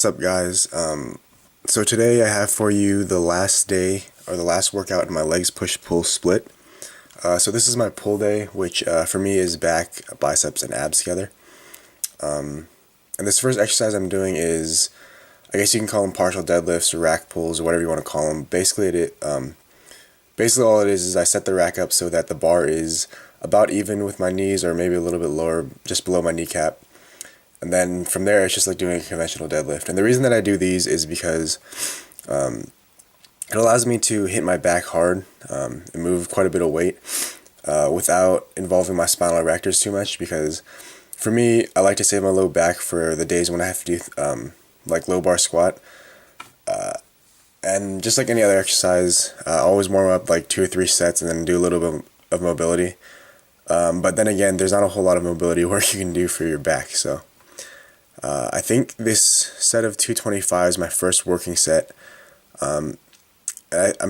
What's up, guys? So today I have for you the last day or the last workout in my legs push-pull split. So this is my pull day, which for me is back, biceps, and abs together. And this first exercise I'm doing is, I guess you can call them partial deadlifts or rack pulls or whatever you want to call them. Basically all it is I set the rack up so that the bar is about even with my knees or maybe a little bit lower, just below my kneecap. And then from there, it's just like doing a conventional deadlift. And the reason that I do these is because it allows me to hit my back hard and move quite a bit of weight without involving my spinal erectors too much. Because for me, I like to save my low back for the days when I have to do like low bar squat. And just like any other exercise, I always warm up like 2 or 3 sets and then do a little bit of mobility. But then again, there's not a whole lot of mobility work you can do for your back. So I think this set of 225 is my first working set. I'm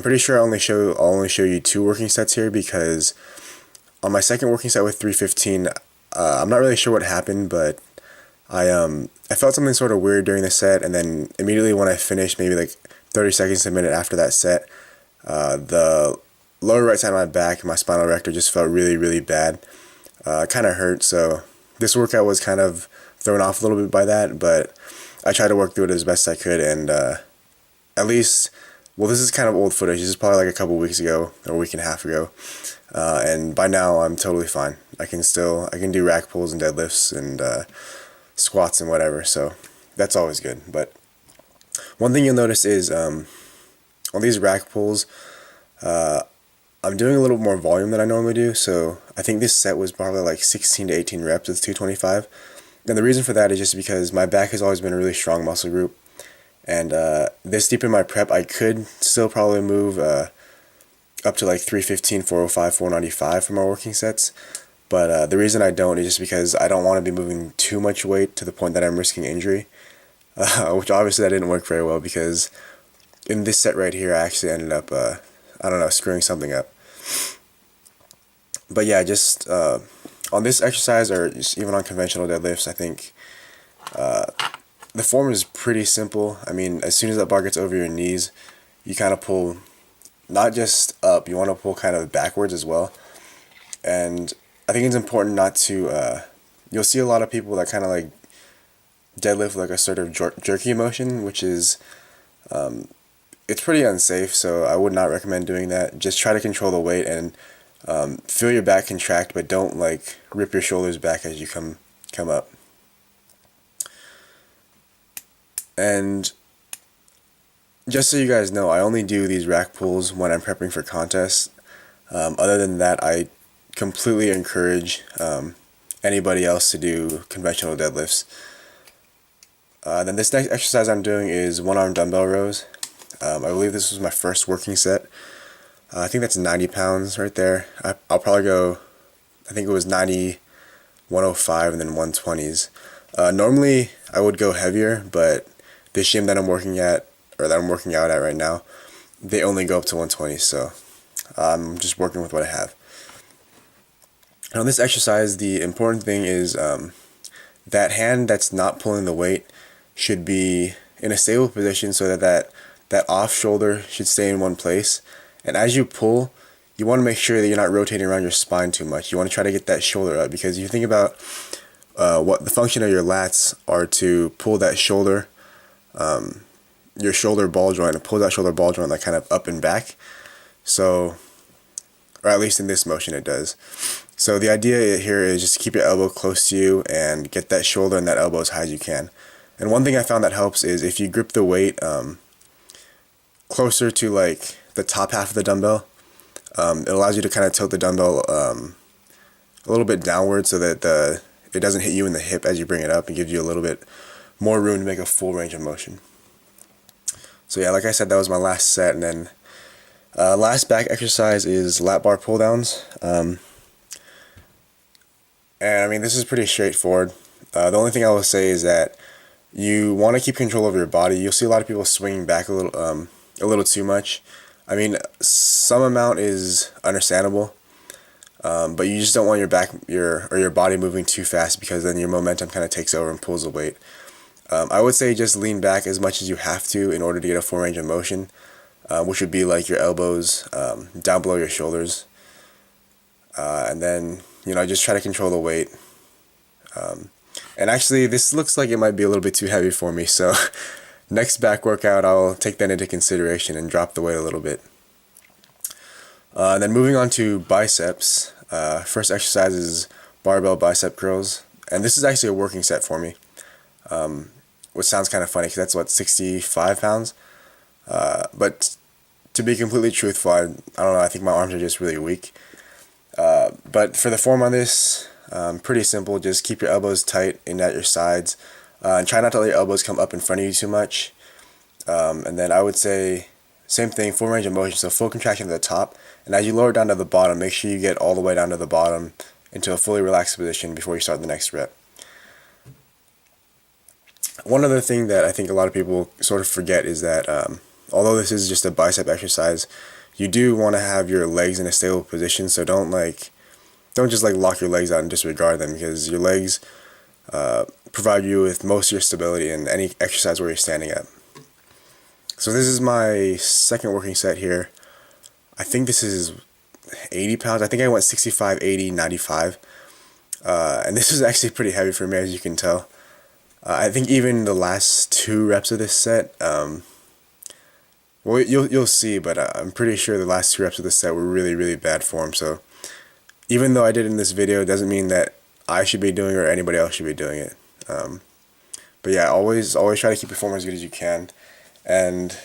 pretty sure I'll only show you 2 working sets here, because on my second working set with 315, I'm not really sure what happened, but I felt something sort of weird during the set, and then immediately when I finished, maybe like 30 seconds to a minute after that set, the lower right side of my back and my spinal erector just felt really, really bad. It kind of hurt, so this workout was kind of thrown off a little bit by that, but I tried to work through it as best I could, and at least, well, this is kind of old footage. This is probably like a couple weeks ago or a week and a half ago, and by now I'm totally fine. I can do rack pulls and deadlifts and squats and whatever, so that's always good. But one thing you'll notice is on these rack pulls, I'm doing a little more volume than I normally do. So I think this set was probably like 16 to 18 reps with 225. And the reason for that is just because my back has always been a really strong muscle group. And this deep in my prep, I could still probably move up to like 315, 405, 495 for my working sets. But the reason I don't is just because I don't want to be moving too much weight to the point that I'm risking injury. Which obviously that didn't work very well, because in this set right here, I actually ended up, I don't know, screwing something up. But yeah, just on this exercise, or just even on conventional deadlifts, I think the form is pretty simple. I mean, as soon as that bar gets over your knees, you kind of pull not just up, you want to pull kind of backwards as well. And I think it's important not to, you'll see a lot of people that kind of like deadlift like a sort of jerky motion, which is, it's pretty unsafe, so I would not recommend doing that. Just try to control the weight and feel your back contract, but don't like rip your shoulders back as you come up. And just so you guys know, I only do these rack pulls when I'm prepping for contests. Other than that, I completely encourage anybody else to do conventional deadlifts. Then this next exercise I'm doing is one-arm dumbbell rows. I believe this was my first working set. I think that's 90 pounds right there. I'll probably go, I think it was 90, 105, and then 120s. Normally I would go heavier, but this gym that I'm working at, or that I'm working out at right now, they only go up to 120, so I'm just working with what I have. And on this exercise, the important thing is that hand that's not pulling the weight should be in a stable position, so that off shoulder should stay in one place. And as you pull, you want to make sure that you're not rotating around your spine too much. You want to try to get that shoulder up, because you think about what the function of your lats are to pull that shoulder, your shoulder ball joint, and pull that shoulder ball joint like kind of up and back. So, or at least in this motion it does. So the idea here is just to keep your elbow close to you and get that shoulder and that elbow as high as you can. And one thing I found that helps is if you grip the weight closer to like the top half of the dumbbell, it allows you to kind of tilt the dumbbell a little bit downward, so that it doesn't hit you in the hip as you bring it up, and gives you a little bit more room to make a full range of motion. So yeah, like I said, that was my last set. And then last back exercise is lat bar pull downs. And I mean, this is pretty straightforward. The only thing I will say is that you want to keep control of your body. You'll see a lot of people swinging back a little too much. I mean, some amount is understandable, but you just don't want your body moving too fast, because then your momentum kind of takes over and pulls the weight. I would say just lean back as much as you have to in order to get a full range of motion, which would be like your elbows down below your shoulders. And then, just try to control the weight. And actually, this looks like it might be a little bit too heavy for me, so next back workout, I'll take that into consideration and drop the weight a little bit. Then moving on to biceps, first exercise is barbell bicep curls, and this is actually a working set for me, which sounds kind of funny because that's 65 pounds, but to be completely truthful, I don't know, I think my arms are just really weak, but for the form on this, pretty simple. Just keep your elbows tight and at your sides, and try not to let your elbows come up in front of you too much, and then I would say same thing, full range of motion, so full contraction at the top, and as you lower down to the bottom, make sure you get all the way down to the bottom into a fully relaxed position before you start the next rep. One other thing that I think a lot of people sort of forget is that although this is just a bicep exercise, you do want to have your legs in a stable position, so don't just lock your legs out and disregard them, because your legs provide you with most of your stability in any exercise where you're standing up. So this is my second working set here. I think this is 80 pounds. I think I went 65, 80, 95. And this is actually pretty heavy for me, as you can tell. I think even the last 2 reps of this set, well, you'll see, but I'm pretty sure the last 2 reps of this set were really, really bad form. So even though I did it in this video, it doesn't mean that I should be doing it or anybody else should be doing it. But yeah, always try to keep your form as good as you can. And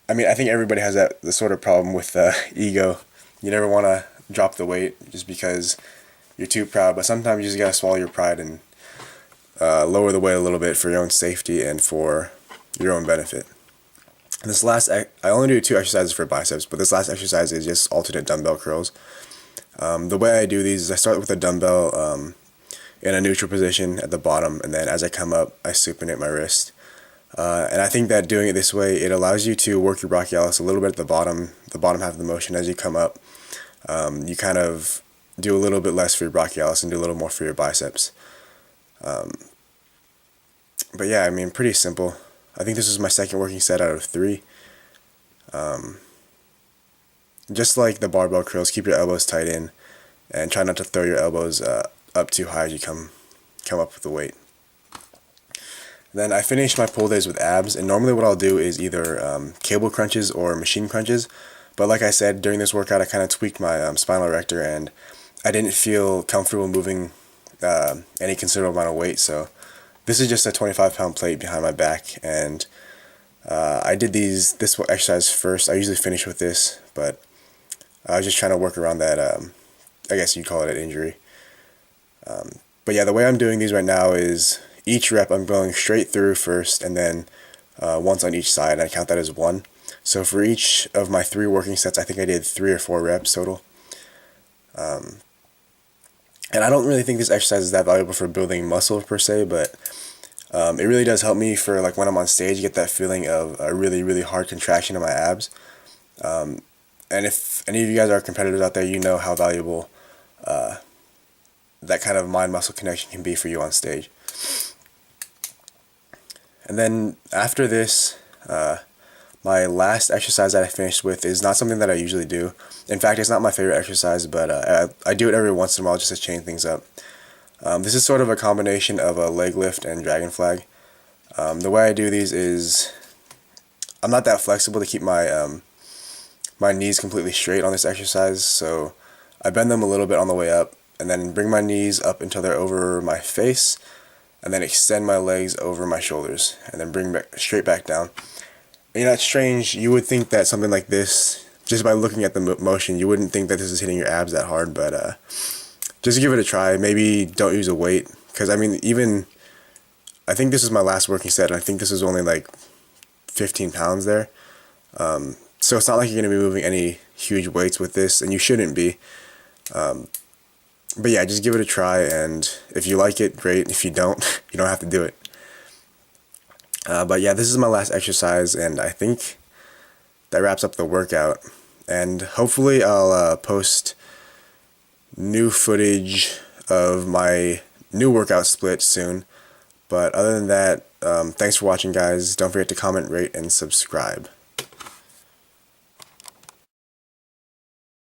I mean, I think everybody has the sort of problem with ego. You never want to drop the weight just because you're too proud, but sometimes you just gotta swallow your pride and lower the weight a little bit for your own safety and for your own benefit. This last, I only do 2 exercises for biceps, but this last exercise is just alternate dumbbell curls. The way I do these is I start with a dumbbell in a neutral position at the bottom, and then as I come up, I supinate my wrist. And I think that doing it this way, it allows you to work your brachialis a little bit at the bottom half of the motion. As you come up, you kind of do a little bit less for your brachialis and do a little more for your biceps. But yeah, I mean, pretty simple. I think this is my second working set out of 3. Just like the barbell curls, keep your elbows tight in and try not to throw your elbows up too high as you come up with the weight. Then I finish my pull days with abs, and normally what I'll do is either cable crunches or machine crunches, but like I said, during this workout I kind of tweaked my spinal erector and I didn't feel comfortable moving any considerable amount of weight, so this is just a 25-pound plate behind my back, and I did this exercise first. I usually finish with this, but I was just trying to work around that, I guess you'd call it an injury. But yeah, the way I'm doing these right now is each rep I'm going straight through first, and then once on each side, and I count that as 1. So for each of my 3 working sets, I think I did 3 or 4 reps total. And I don't really think this exercise is that valuable for building muscle per se, but it really does help me for when I'm on stage, get that feeling of a really, really hard contraction in my abs. And if any of you guys are competitors out there, you know how valuable that kind of mind-muscle connection can be for you on stage. And then after this, my last exercise that I finished with is not something that I usually do. In fact, it's not my favorite exercise, but I do it every once in a while just to change things up. This is sort of a combination of a leg lift and dragon flag. The way I do these is I'm not that flexible to keep my my knees completely straight on this exercise, so I bend them a little bit on the way up, and then bring my knees up until they're over my face, and then extend my legs over my shoulders, and then bring straight back down. You know, it's strange. You would think that something like this, just by looking at the motion, you wouldn't think that this is hitting your abs that hard, but just give it a try. Maybe don't use a weight, because I mean, I think this is my last working set, and I think this is only 15 pounds there. So it's not like you're going to be moving any huge weights with this, and you shouldn't be. But yeah, just give it a try, and if you like it, great. If you don't, you don't have to do it. But yeah, this is my last exercise, and I think that wraps up the workout. And hopefully I'll post new footage of my new workout split soon. But other than that, thanks for watching, guys. Don't forget to comment, rate, and subscribe.